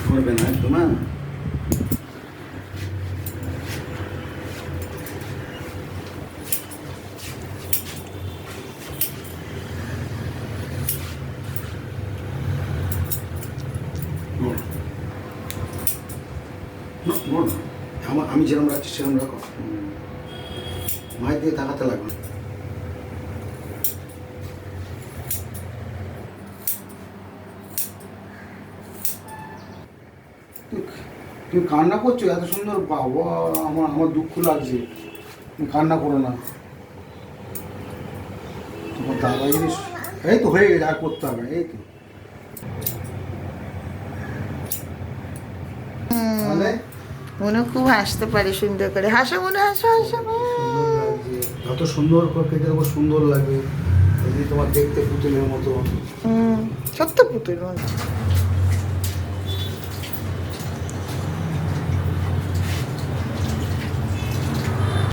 করবে না একদম। হ্যাঁ আমি যেরকম রাখছি সেরকম রাখো। মায়ের দিকে তাকাতে লাগবে। তুমি কান্না করছো এত সুন্দর, বাবা আমার আমার দুঃখ লাগছে। তুমি কান্না করো না, তোমার দাদা জিনিস। এই তো হয়ে গেছে, আর করতে হবে না। এই তো তাহলে মনে খুব হাসতে পারে সুন্দর করে, হাসো মনে, হাসো হাসো। সুন্দর লাগছে, যত সুন্দর করে কেটে দেবো সুন্দর লাগবে। যদি তোমার দেখতে পুতুলের মতো। সত্য পুতুল মনে।